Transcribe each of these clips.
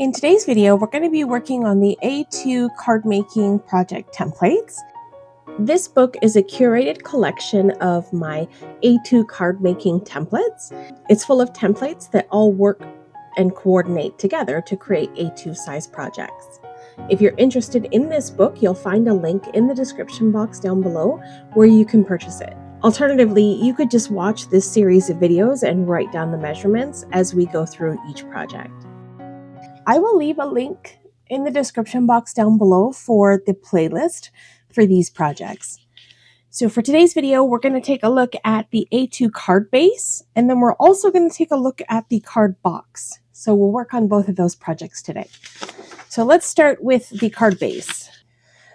In today's video, we're going to be working on the A2 card making project templates. This book is a curated collection of my A2 card making templates. It's full of templates that all work and coordinate together to create A2 size projects. If you're interested in this book, you'll find a link in the description box down below where you can purchase it. Alternatively, you could just watch this series of videos and write down the measurements as we go through each project. I will leave a link in the description box down below for the playlist for these projects. So for today's video, we're going to take a look at the A2 card base, and then we're also going to take a look at the card box. So we'll work on both of those projects today. So let's start with the card base.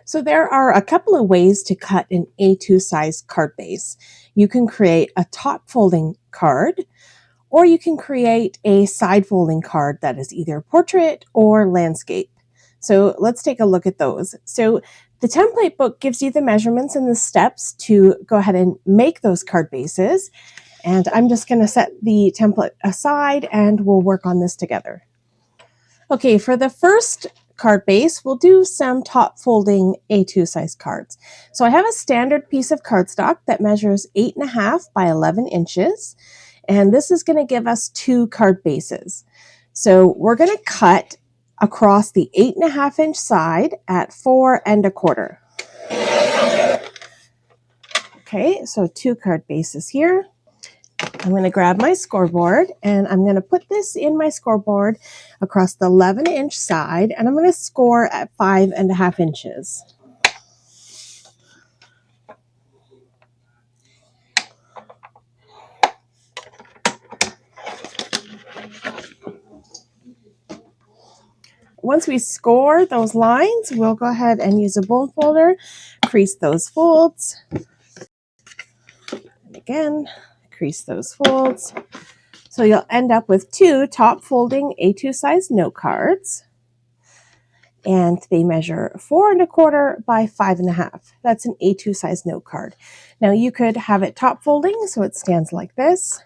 So there are a couple of ways to cut an A2 size card base. You can create a top folding card, or you can create a side folding card that is either portrait or landscape. So let's take a look at those. So the template book gives you the measurements and the steps to go ahead and make those card bases. And I'm just going to set the template aside and we'll work on this together. Okay, for the first card base, we'll do some top folding A2 size cards. So I have a standard piece of cardstock that measures 8.5 by 11 inches. And this is going to give us 2 card bases. So we're going to cut across the 8.5 inch side at 4 1/4. Okay, so 2 card bases here. I'm going to grab my scoreboard and I'm going to put this in my scoreboard across the 11 inch side, and I'm going to score at 5 1/2 inches. Once we score those lines, we'll go ahead and use a bone folder, crease those folds, and again, crease those folds. So you'll end up with 2 top folding A2 size note cards, and they measure 4 1/4 by 5 1/2. That's an A2 size note card. Now you could have it top folding so it stands like this.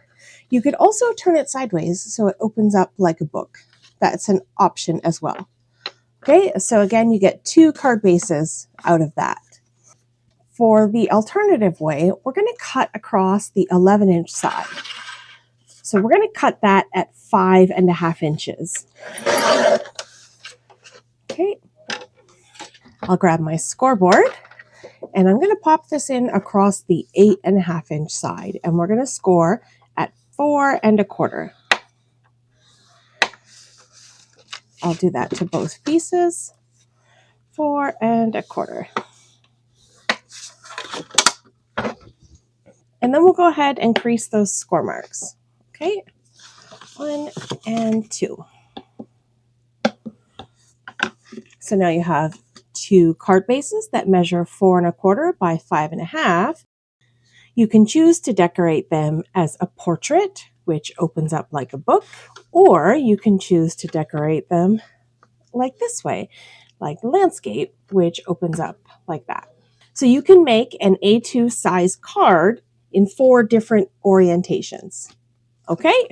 You could also turn it sideways so it opens up like a book. That's an option as well. Okay, so again, you get 2 card bases out of that. For the alternative way, we're going to cut across the 11 inch side. So we're going to cut that at 5 1/2 inches. Okay, I'll grab my scoreboard and I'm going to pop this in across the 8 1/2 inch side, and we're going to score at 4 1/4. I'll do that to both pieces, 4 1/4. And then we'll go ahead and crease those score marks. Okay, 1 and 2. So now you have 2 card bases that measure 4 1/4 by 5 1/2. You can choose to decorate them as a portrait, which opens up like a book, or you can choose to decorate them like this way, like landscape, which opens up like that. So you can make an A2 size card in 4 different orientations. Okay?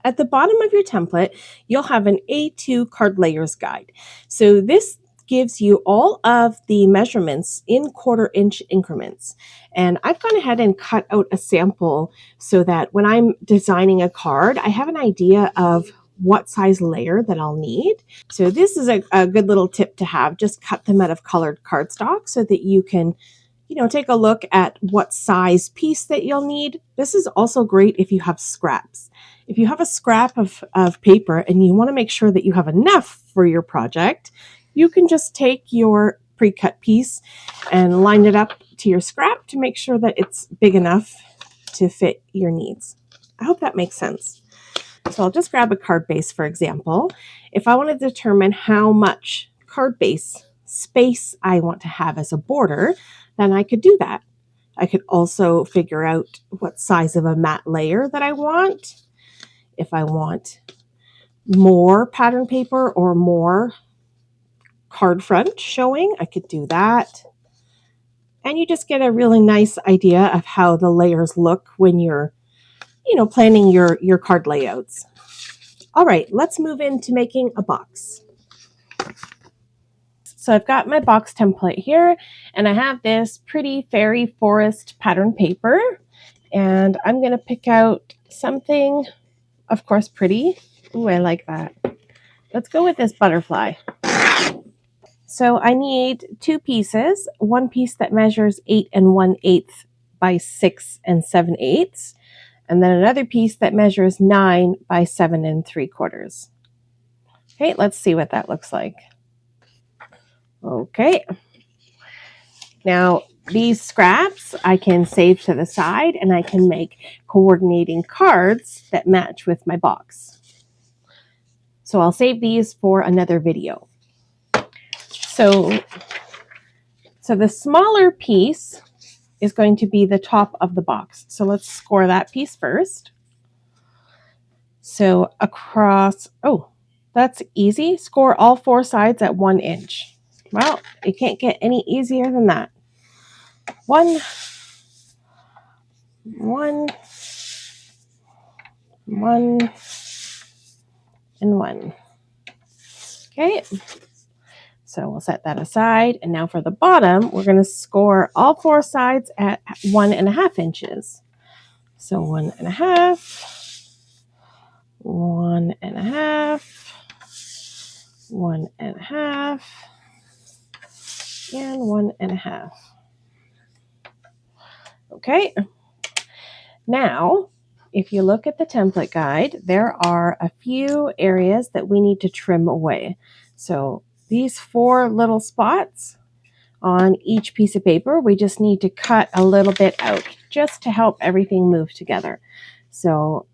At the bottom of your template, you'll have an A2 card layers guide. So this gives you all of the measurements in 1/4 inch increments. And I've gone ahead and cut out a sample so that when I'm designing a card, I have an idea of what size layer that I'll need. So this is a good little tip to have. Just cut them out of colored cardstock so that you can take a look at what size piece that you'll need. This is also great if you have scraps. If you have a scrap of paper and you want to make sure that you have enough for your project, you can just take your pre-cut piece and line it up to your scrap to make sure that it's big enough to fit your needs. I hope that makes sense. So I'll just grab a card base, for example. If I want to determine how much card base space I want to have as a border, then I could do that. I could also figure out what size of a matte layer that I want. If I want more pattern paper or more card front showing, I could do that. And you just get a really nice idea of how the layers look when you're planning your card layouts. All right, let's move into making a box. So I've got my box template here, and I have this pretty fairy forest pattern paper, and I'm going to pick out something, of course, pretty. Ooh, I like that. Let's go with this butterfly. So I need two pieces, one piece that measures 8 1/8 by 6 7/8, and then another piece that measures 9 by 7 3/4. Okay, let's see what that looks like. Okay. Now, these scraps I can save to the side and I can make coordinating cards that match with my box. So I'll save these for another video. So the smaller piece is going to be the top of the box. So let's score that piece first. So across, oh, that's easy. Score all four sides at 1 inch. Well, it can't get any easier than that. One, and one. Okay. So we'll set that aside. And now for the bottom, we're going to score all four sides at 1.5 inches. So 1.5, 1.5, 1.5, and 1.5. Okay. Now, if you look at the template guide, there are a few areas that we need to trim away. So these 4 little spots on each piece of paper, we just need to cut a little bit out just to help everything move together. So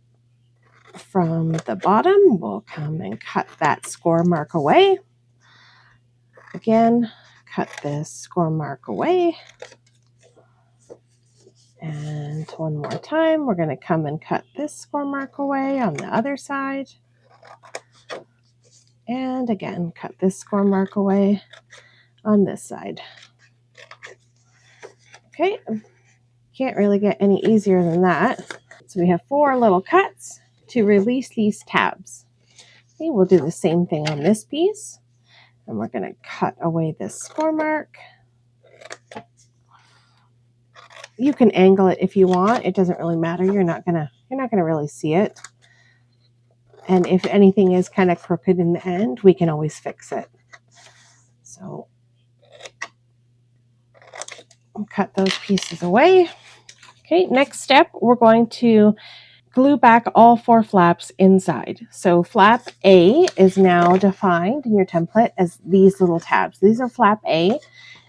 from the bottom, we'll come and cut that score mark away. Again, cut this score mark away. And one more time, we're going to come and cut this score mark away on the other side. And again, cut this score mark away on this side. Okay, can't really get any easier than that. So we have 4 little cuts to release these tabs. Okay, we'll do the same thing on this piece. And we're going to cut away this score mark. You can angle it if you want. It doesn't really matter. You're not gonna really see it. And if anything is kind of crooked in the end, we can always fix it. So I'll cut those pieces away. Okay, next step, we're going to glue back all 4 flaps inside. So flap A is now defined in your template as these little tabs. These are flap A,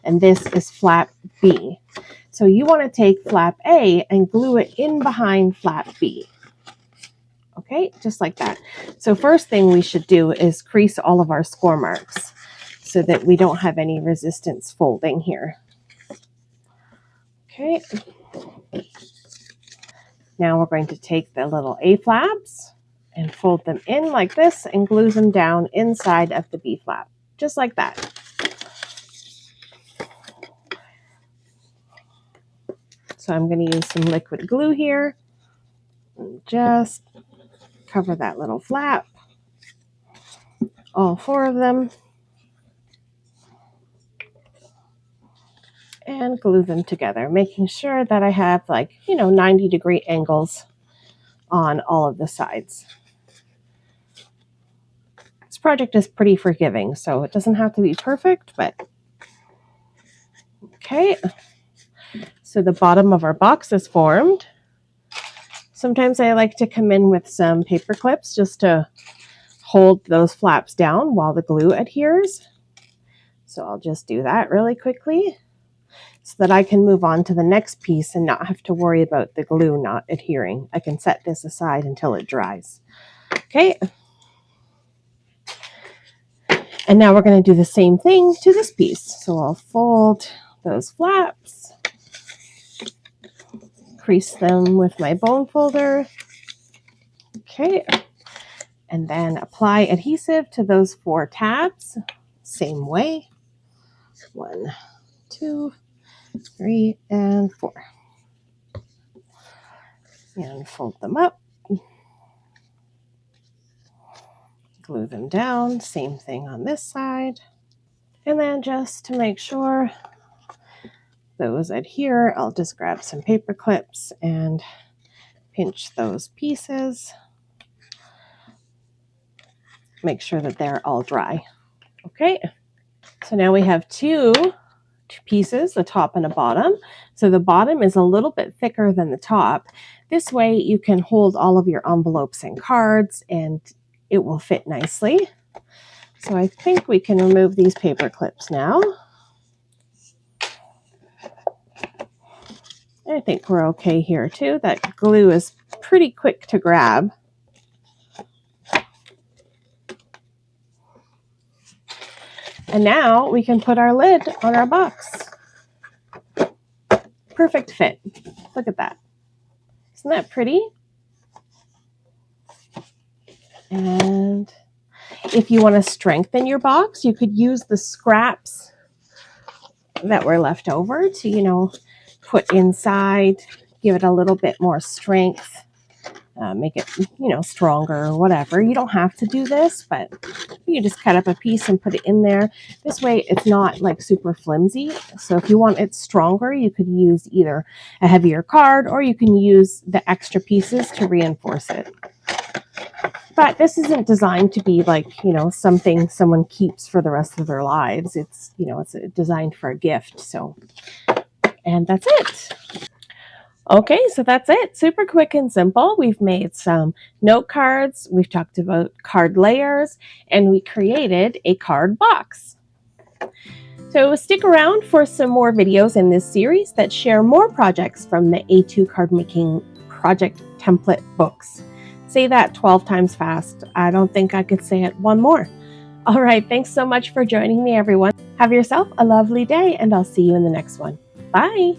and this is flap B. So you want to take flap A and glue it in behind flap B. Okay, just like that. So first thing we should do is crease all of our score marks so that we don't have any resistance folding here. Okay. Now we're going to take the little A flaps and fold them in like this and glue them down inside of the B flap, just like that. So I'm going to use some liquid glue here and just cover that little flap, all 4 of them, and glue them together, making sure that I have 90-degree angles on all of the sides. This project is pretty forgiving, so it doesn't have to be perfect, but okay. So the bottom of our box is formed. Sometimes I like to come in with some paper clips just to hold those flaps down while the glue adheres. So I'll just do that really quickly so that I can move on to the next piece and not have to worry about the glue not adhering. I can set this aside until it dries. Okay. And now we're going to do the same thing to this piece. So I'll fold those flaps, crease them with my bone folder. Okay. And then apply adhesive to those 4 tabs. Same way. 1, 2, 3, and 4. And fold them up. glue them down. Same thing on this side. And then just to make sure those adhere, I'll just grab some paper clips and pinch those pieces. Make sure that they're all dry. Okay, so now we have two pieces, the top and the bottom. So the bottom is a little bit thicker than the top. This way you can hold all of your envelopes and cards and it will fit nicely. So I think we can remove these paper clips now. I think we're okay here too. That glue is pretty quick to grab. And now we can put our lid on our box. Perfect fit. Look at that. Isn't that pretty? And if you want to strengthen your box, you could use the scraps that were left over to, put inside, give it a little bit more strength, make it, stronger or whatever. You don't have to do this, but you just cut up a piece and put it in there. This way it's not like super flimsy. So if you want it stronger, you could use either a heavier card or you can use the extra pieces to reinforce it. But this isn't designed to be like, something someone keeps for the rest of their lives. It's, it's designed for a gift. So, and that's it. Okay, so that's it. Super quick and simple. We've made some note cards. We've talked about card layers, and we created a card box. So stick around for some more videos in this series that share more projects from the A2 Card Making Project Template books. Say that 12 times fast. I don't think I could say it one more. All right, thanks so much for joining me, everyone. Have yourself a lovely day, and I'll see you in the next one. Bye.